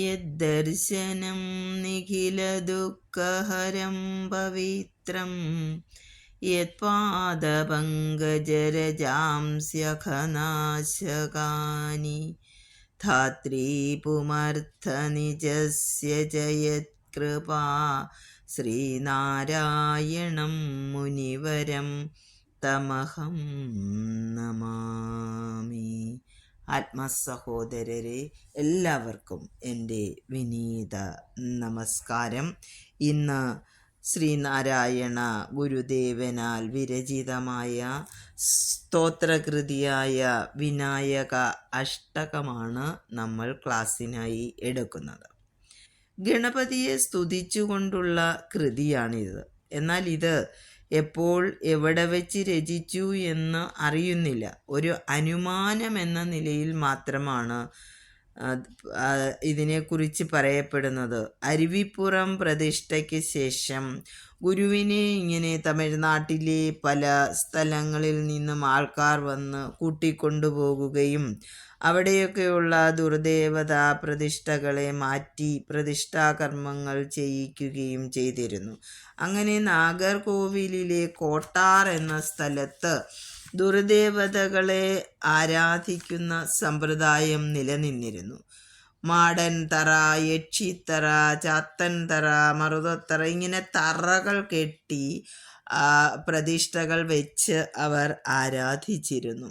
യദ്ദർശനം നിഖിലദുഃഖഹരം പവിത്രം യത്പാദപങ്കജരജാംസ്യഖനാശകാനി ധാത്രീ പുമർത്ഥനിജസ്യ ച യത്കൃപാ ശ്രീനാരായണം മുനിവരം തമഹം നമാമി. ആത്മസഹോദരരെ, എല്ലാവർക്കും എൻ്റെ വിനീത നമസ്കാരം. ഇന്ന് ശ്രീനാരായണ ഗുരുദേവനാൽ വിരചിതമായ സ്തോത്രകൃതിയായ വിനായക അഷ്ടകമാണ് നമ്മൾ ക്ലാസ്സിനായി എടുക്കുന്നത്. ഗണപതിയെ സ്തുതിച്ചുകൊണ്ടുള്ള കൃതിയാണിത്. എന്നാൽ ഇത് എപ്പോൾ എവിടെ വെച്ച് രചിച്ചു എന്ന് അറിയുന്നില്ല. ഒരു അനുമാനം എന്ന നിലയിൽ മാത്രമാണ് ഇതിനെക്കുറിച്ച് പറയപ്പെടുന്നത്. അരുവിപ്പുറം പ്രതിഷ്ഠയ്ക്ക് ശേഷം ഗുരുവിനെ ഇങ്ങനെ തമിഴ്നാട്ടിലെ പല സ്ഥലങ്ങളിൽ നിന്നും ആൾക്കാർ വന്ന് കൂട്ടിക്കൊണ്ടുപോകുകയും അവിടെയൊക്കെയുള്ള ദുർദേവതാ പ്രതിഷ്ഠകളെ മാറ്റി പ്രതിഷ്ഠാകർമ്മങ്ങൾ ചെയ്യിക്കുകയും ചെയ്തിരുന്നു. അങ്ങനെ നാഗർകോവിലിലെ കോട്ടാർ എന്ന സ്ഥലത്ത് ദുർദേവതകളെ ആരാധിക്കുന്ന സമ്പ്രദായം നിലനിന്നിരുന്നു. മാടൻ തറ, യക്ഷിത്തറ, ചാത്തൻ തറ, മറുതത്തറ, ഇങ്ങനെ തറകൾ കെട്ടി പ്രതിഷ്ഠകൾ വെച്ച് അവർ ആരാധിച്ചിരുന്നു.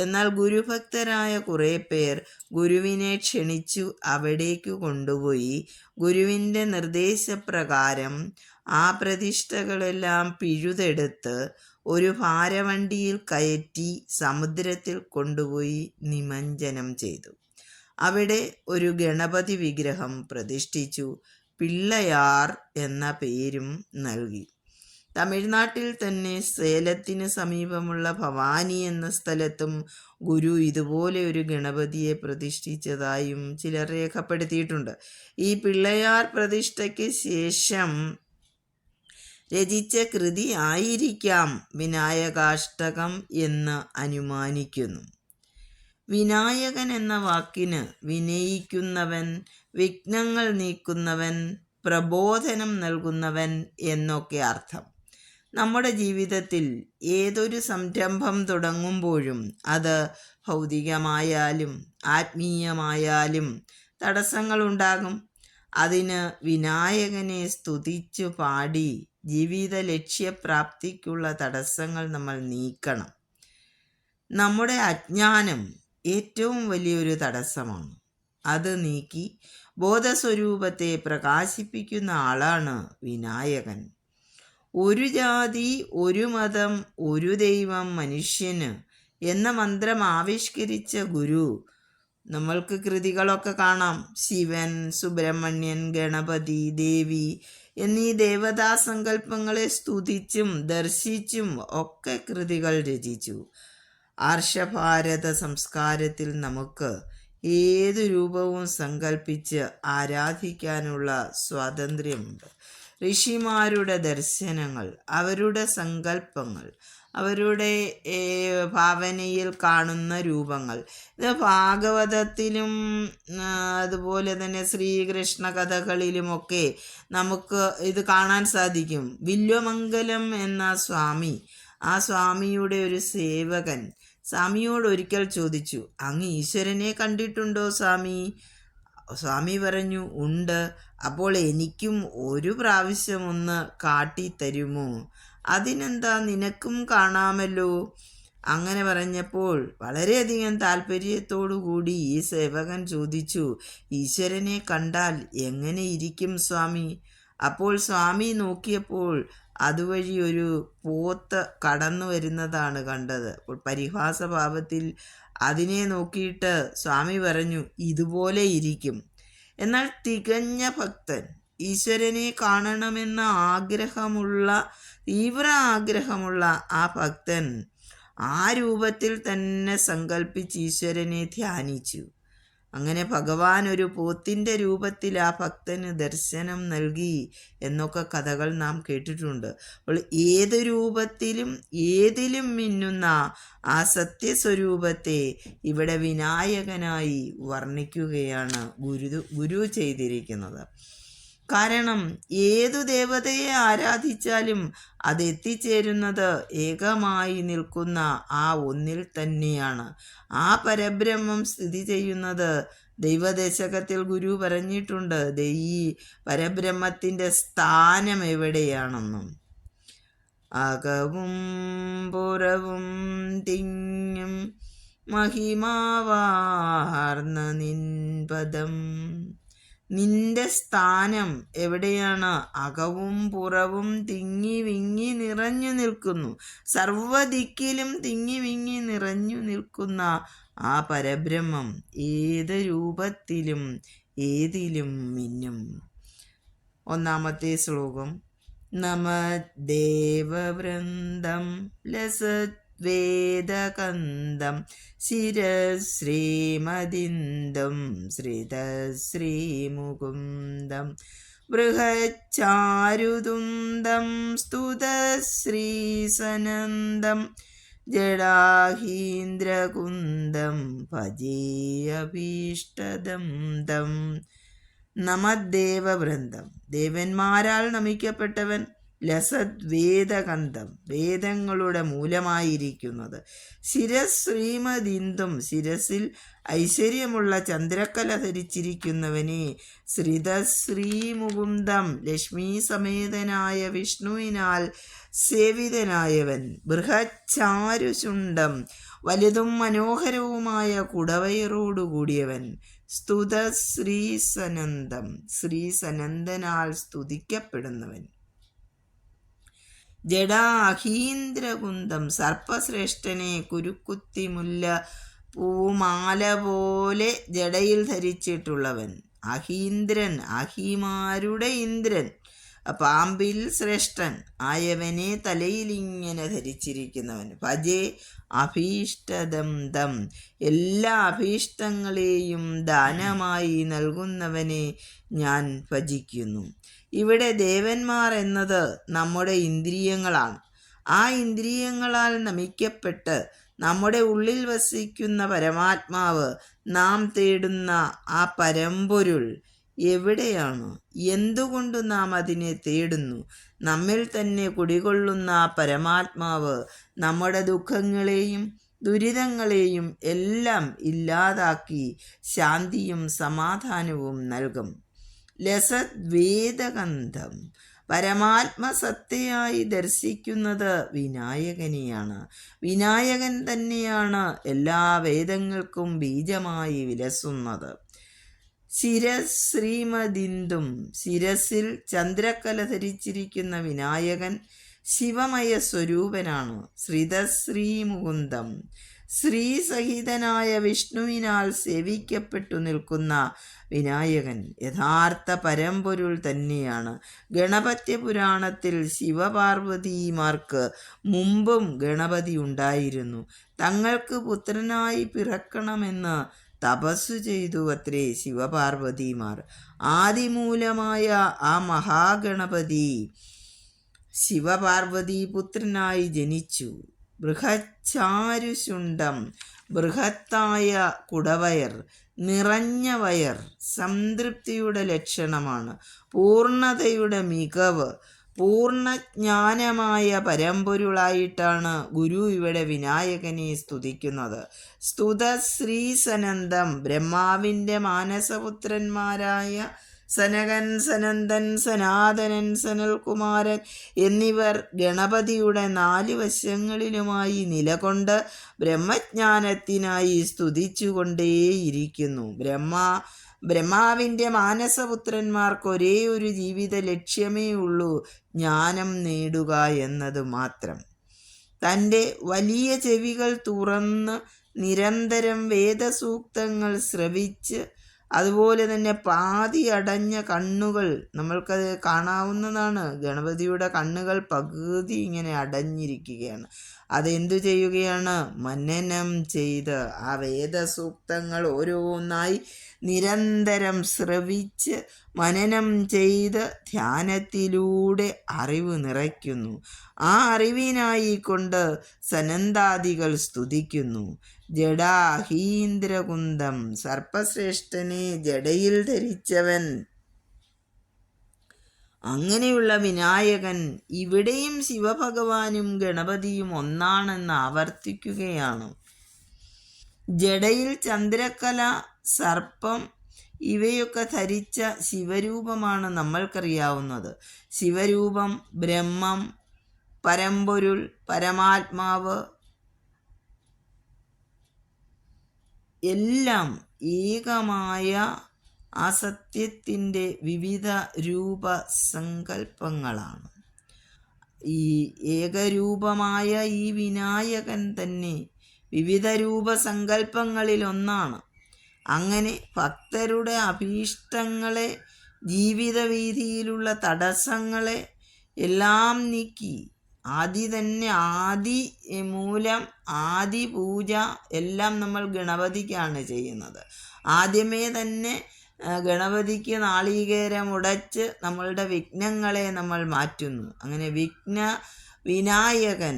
എന്നാൽ ഗുരുഭക്തരായ കുറേ പേർ ഗുരുവിനെ ക്ഷണിച്ചു അവിടേക്ക് കൊണ്ടുപോയി ഗുരുവിൻ്റെ നിർദ്ദേശപ്രകാരം ആ പ്രതിഷ്ഠകളെല്ലാം പിഴുതെടുത്ത് ഒരു ഭാരവണ്ടിയിൽ കയറ്റി സമുദ്രത്തിൽ കൊണ്ടുപോയി നിമജ്ജനം ചെയ്തു. അവിടെ ഒരു ഗണപതി വിഗ്രഹം പ്രതിഷ്ഠിച്ചു. പിള്ളയാർ എന്ന പേരും നൽകി. തമിഴ്നാട്ടിൽ തന്നെ സേലത്തിന് സമീപമുള്ള ഭവാനി എന്ന സ്ഥലത്തും ഗുരു ഇതുപോലെ ഒരു ഗണപതിയെ പ്രതിഷ്ഠിച്ചതായും ചിലർ രേഖപ്പെടുത്തിയിട്ടുണ്ട്. ഈ പിള്ളയാർ പ്രതിഷ്ഠയ്ക്ക് ശേഷം രചിച്ച കൃതി ആയിരിക്കാം വിനായകാഷ്ടകം എന്ന് അനുമാനിക്കുന്നു. വിനായകൻ എന്ന വാക്കിന് വിനയിക്കുന്നവൻ, വിഘ്നങ്ങൾ നീക്കുന്നവൻ, പ്രബോധനം നൽകുന്നവൻ എന്നൊക്കെ അർത്ഥം. നമ്മുടെ ജീവിതത്തിൽ ഏതൊരു സംരംഭം തുടങ്ങുമ്പോഴും അത് ഭൗതികമായാലും ആത്മീയമായാലും തടസ്സങ്ങളുണ്ടാകും. അതിന് വിനായകനെ സ്തുതിച്ചു പാടി ജീവിത ലക്ഷ്യപ്രാപ്തിക്കുള്ള തടസ്സങ്ങൾ നമ്മൾ നീക്കണം. നമ്മുടെ അജ്ഞാനം ഏറ്റവും വലിയൊരു തടസ്സമാണ്. അത് നീക്കി ബോധസ്വരൂപത്തെ പ്രകാശിപ്പിക്കുന്ന ആളാണ് വിനായകൻ. ഒരു ജാതി, ഒരു മതം, ഒരു ദൈവം മനുഷ്യന് എന്ന മന്ത്രം ആവിഷ്കരിച്ച ഗുരു, നമ്മൾക്ക് കൃതികളൊക്കെ കാണാം. ശിവൻ, സുബ്രഹ്മണ്യൻ, ഗണപതി, ദേവി എന്നീ ദേവതാ സങ്കല്പങ്ങളെ സ്തുതിച്ചും ദർശിച്ചും ഒക്കെ കൃതികൾ രചിച്ചു. ആർഷഭാരത സംസ്കാരത്തിൽ നമുക്ക് ഏതു രൂപവും സങ്കല്പിച്ച് ആരാധിക്കാനുള്ള സ്വാതന്ത്ര്യമുണ്ട്. ഋഷിമാരുടെ ദർശനങ്ങൾ, അവരുടെ സങ്കല്പങ്ങൾ, അവരുടെ ഭാവനയിൽ കാണുന്ന രൂപങ്ങൾ, ഇത് ഭാഗവതത്തിലും അതുപോലെ തന്നെ ശ്രീകൃഷ്ണ കഥകളിലുമൊക്കെ നമുക്ക് ഇത് കാണാൻ സാധിക്കും. വില്വമംഗലം എന്ന സ്വാമി, ആ സ്വാമിയുടെ ഒരു സേവകൻ സ്വാമിയോട് ഒരിക്കൽ ചോദിച്ചു, അങ്ങ് ഈശ്വരനെ കണ്ടിട്ടുണ്ടോ സ്വാമി? സ്വാമി പറഞ്ഞു, ഉണ്ട്. അപ്പോൾ എനിക്കും ഒരു പ്രാവശ്യം ഒന്ന് കാട്ടിത്തരുമോ? അതിനെന്താ, നിനക്കും കാണാമല്ലോ. അങ്ങനെ പറഞ്ഞപ്പോൾ വളരെയധികം താല്പര്യത്തോടു കൂടി ഈ സേവകൻ ചോദിച്ചു, ഈശ്വരനെ കണ്ടാൽ എങ്ങനെ ഇരിക്കും സ്വാമി? അപ്പോൾ സ്വാമി നോക്കിയപ്പോൾ അതുവഴി ഒരു പോത്ത് കടന്നു വരുന്നതാണ് കണ്ടത്. അപ്പോൾ പരിഹാസഭാവത്തിൽ അതിനെ നോക്കിയിട്ട് സ്വാമി പറഞ്ഞു, ഇതുപോലെ ഇരിക്കും. എന്നാൽ തികഞ്ഞ ഭക്തൻ, ഈശ്വരനെ കാണണമെന്ന തീവ്ര ആഗ്രഹമുള്ള ആ ഭക്തൻ ആ രൂപത്തിൽ തന്നെ സങ്കല്പിച്ച് ഈശ്വരനെ ധ്യാനിച്ചു. അങ്ങനെ ഭഗവാൻ ഒരു പോത്തിൻ്റെ രൂപത്തിൽ ആ ഭക്തന് ദർശനം നൽകി എന്നൊക്കെ കഥകൾ നാം കേട്ടിട്ടുണ്ട്. അപ്പോൾ ഏത് രൂപത്തിലും ഏതിലും മിന്നുന്ന ആ സത്യസ്വരൂപത്തെ ഇവിടെ വിനായകനായി വർണ്ണിക്കുകയാണ് ഗുരു ചെയ്തിരിക്കുന്നത്. കാരണം ഏതു ദേവതയെ ആരാധിച്ചാലും അതെത്തിച്ചേരുന്നത് ഏകമായി നിൽക്കുന്ന ആ ഒന്നിൽ തന്നെയാണ്. ആ പരബ്രഹ്മം സ്ഥിതി ചെയ്യുന്നത് ദൈവദശകത്തിൽ ഗുരു പറഞ്ഞിട്ടുണ്ട് ഈ പരബ്രഹ്മത്തിൻ്റെ സ്ഥാനം എവിടെയാണെന്നും. അകവും പുറവും തിങ്ങും മഹിമാവാർന്ന നിൻപദം. നിന്റെ സ്ഥാനം എവിടെയാണ്? അകവും പുറവും തിങ്ങി വിങ്ങി നിറഞ്ഞു നിൽക്കുന്നു. സർവദിക്കിലും തിങ്ങി വിങ്ങി നിറഞ്ഞു നിൽക്കുന്ന ആ പരബ്രഹ്മം ഏത് രൂപത്തിലും ഏതിലും മിന്നും. ഒന്നാമത്തെ ശ്ലോകം. നമദേവവൃന്ദം ലസദ്വേദകന്ദം ശിരശ്രീമദിന്ദം ശ്രിതശ്രീമുകുന്ദം ബൃഹച്ചാരുതുന്ദം സ്തുതശ്രീസനന്ദം ജടാഹീന്ദ്രകുന്ദം ഭജേയഭീഷ്ടദം ദം. നമദേവവൃന്ദം, ദേവന്മാരാൽ നമിക്കപ്പെട്ടവൻ. ലസത് വേദകന്ധം, വേദങ്ങളുടെ മൂലമായിരിക്കുന്നത്. ശിരശ്രീമദിന്ദും, ശിരസിൽ ഐശ്വര്യമുള്ള ചന്ദ്രക്കല ധരിച്ചിരിക്കുന്നവനെ. ശ്രിതശ്രീമുകുന്ദം, ലക്ഷ്മി സമേതനായ വിഷ്ണുവിനാൽ സേവിതനായവൻ. ബൃഹച്ചാരുശുണ്ഡം, വലുതും മനോഹരവുമായ കുടവയറോടുകൂടിയവൻ. സ്തുതശ്രീസനന്ദം, ശ്രീസനന്ദനാൽ സ്തുതിക്കപ്പെടുന്നവൻ. ജടാഹീന്ദ്രകുന്ദം, സർപ്പശ്രേഷ്ഠനെ കുരുക്കുത്തി മുല്ല പൂമാല പോലെ ജടയിൽ ധരിച്ചിട്ടുള്ളവൻ. അഹീന്ദ്രൻ, അഹിമാരുടെ ഇന്ദ്രൻ, പാമ്പിൽ ശ്രേഷ്ഠൻ ആയവനെ തലയിലിങ്ങനെ ധരിച്ചിരിക്കുന്നവൻ. ഭജേ അഭീഷ്ടദം ദം, എല്ലാ അഭീഷ്ടങ്ങളെയും ദാനമായി നൽകുന്നവനെ ഞാൻ ഭജിക്കുന്നു. ഇവിടെ ദേവന്മാർ എന്നത് നമ്മുടെ ഇന്ദ്രിയങ്ങളാണ്. ആ ഇന്ദ്രിയങ്ങളാൽ നമിക്കപ്പെട്ട് നമ്മുടെ ഉള്ളിൽ വസിക്കുന്ന പരമാത്മാവ്, നാം തേടുന്ന ആ പരമ്പൊരുൾ എവിടെയാണ്? എന്തുകൊണ്ട് നാം അതിനെ തേടുന്നു? നമ്മിൽ തന്നെ കുടികൊള്ളുന്ന ആ പരമാത്മാവ് നമ്മുടെ ദുഃഖങ്ങളെയും ദുരിതങ്ങളെയും എല്ലാം ഇല്ലാതാക്കി ശാന്തിയും സമാധാനവും നൽകും. ലസത് വേദകന്ധം, പരമാത്മസത്തയായി ദർശിക്കുന്നത് വിനായകനെയാണ്. വിനായകൻ തന്നെയാണ് എല്ലാ വേദങ്ങൾക്കും ബീജമായി വിലസുന്നത്. ശിരശ്രീമദിന്ദും, ശിരസിൽ ചന്ദ്രക്കല ധരിച്ചിരിക്കുന്ന വിനായകൻ ശിവമയ സ്വരൂപനാണ്. ശ്രിതശ്രീമുകുന്ദം, ശ്രീസഹിതനായ വിഷ്ണുവിനാൽ സേവിക്കപ്പെട്ടു നിൽക്കുന്ന വിനായകൻ യഥാർത്ഥ പരമ്പൊരുൾ തന്നെയാണ്. ഗണപത്യ പുരാണത്തിൽ ശിവപാർവതിമാർക്ക് മുമ്പും ഗണപതി ഉണ്ടായിരുന്നു. തങ്ങൾക്ക് പുത്രനായി പിറക്കണമെന്ന് തപസ്സു ചെയ്തു അത്രേ ശിവപാർവതിമാർ. ആദിമൂലമായ ആ മഹാഗണപതി ശിവപാർവതി പുത്രനായി ജനിച്ചു. ബൃഹച്ചാരുശുണ്ഡം, ബൃഹത്തായ കുടവയർ, നിറഞ്ഞ വയർ സംതൃപ്തിയുടെ ലക്ഷണമാണ്. പൂർണ്ണതയുടെ മികവ്, പൂർണ്ണജ്ഞാനമായ പരമ്പൊരുളായിട്ടാണ് ഗുരു ഇവിടെ വിനായകനെ സ്തുതിക്കുന്നത്. സ്തുതശ്രീസനന്ദം, ബ്രഹ്മാവിൻ്റെ മാനസപുത്രന്മാരായ സനകൻ, സനന്ദൻ, സനാതനൻ, സനൽകുമാരൻ എന്നിവർ ഗണപതിയുടെ 4 വശങ്ങളിലുമായി നിലകൊണ്ട് ബ്രഹ്മജ്ഞാനത്തിനായി സ്തുതിച്ചുകൊണ്ടേയിരിക്കുന്നു. ബ്രഹ്മാവിൻ്റെ മാനസപുത്രന്മാർക്ക് ഒരേ ഒരു ജീവിത ലക്ഷ്യമേ ഉള്ളൂ, ജ്ഞാനം നേടുക എന്നത് മാത്രം. തൻ്റെ വലിയ ചെവികൾ തുറന്ന് നിരന്തരം വേദസൂക്തങ്ങൾ ശ്രവിച്ച്, അതുപോലെ തന്നെ പാതി അടഞ്ഞ കണ്ണുകൾ നമ്മൾക്കത് കാണാവുന്നതാണ്. ഗണപതിയുടെ കണ്ണുകൾ പകുതി ഇങ്ങനെ അടഞ്ഞിരിക്കുകയാണ്. അതെന്തു ചെയ്യുകയാണ്? മനനം ചെയ്ത് ആ വേദസൂക്തങ്ങൾ ഓരോന്നായി നിരന്തരം ശ്രവിച്ച് മനനം ചെയ്ത് ധ്യാനത്തിലൂടെ അറിവ് നിറയ്ക്കുന്നു. ആ അറിവിനായി കൊണ്ട് സനന്ദാദികൾ സ്തുതിക്കുന്നു. ജഡാഹീന്ദ്രകുന്തം, സർപ്പശ്രേഷ്ഠനെ ജടയിൽ ധരിച്ചവൻ, അങ്ങനെയുള്ള വിനായകൻ ഇവിടെയും ശിവഭഗവാനും ഗണപതിയും ഒന്നാണെന്ന് ആവർത്തിക്കുകയാണ്. ജടയിൽ ചന്ദ്രക്കല, സർപ്പം ഇവയൊക്കെ ധരിച്ച ശിവരൂപമാണ് നമ്മൾക്കറിയാവുന്നത്. ശിവരൂപം ബ്രഹ്മം, പരമ്പൊരുൾ, പരമാത്മാവ് എല്ലാം ഏകമായ ആ സത്യത്തിൻ്റെ വിവിധ രൂപസങ്കല്പങ്ങളാണ്. ഈ ഏകരൂപമായ ഈ വിനായകൻ തന്നെ വിവിധ രൂപസങ്കല്പങ്ങളിലൊന്നാണ്. അങ്ങനെ ഭക്തരുടെ അഭീഷ്ടങ്ങളെ, ജീവിത വീതിയിലുള്ള തടസ്സങ്ങളെ എല്ലാം നീക്കി ആദി മൂലം ആദി പൂജ എല്ലാം നമ്മൾ ഗണപതിക്കാണ് ചെയ്യുന്നത്. ആദ്യമേ തന്നെ ഗണപതിക്ക് നാളികേരം ഉടച്ച് നമ്മളുടെ വിഘ്നങ്ങളെ നമ്മൾ മാറ്റുന്നു. അങ്ങനെ വിനായകൻ,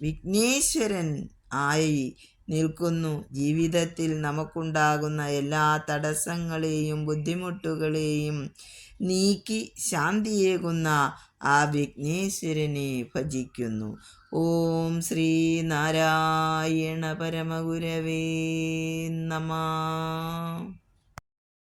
വിഘ്നേശ്വരൻ ആയി നിൽക്കുന്നു. ജീവിതത്തിൽ നമുക്കുണ്ടാകുന്ന എല്ലാ തടസ്സങ്ങളെയും ബുദ്ധിമുട്ടുകളെയും നീക്കി ശാന്തിയേകുന്ന ആ വിഘ്നേശ്വരനെ ഭജിക്കുന്നു. ഓം ശ്രീ നാരായണ പരമഗുരവേ നമഃ.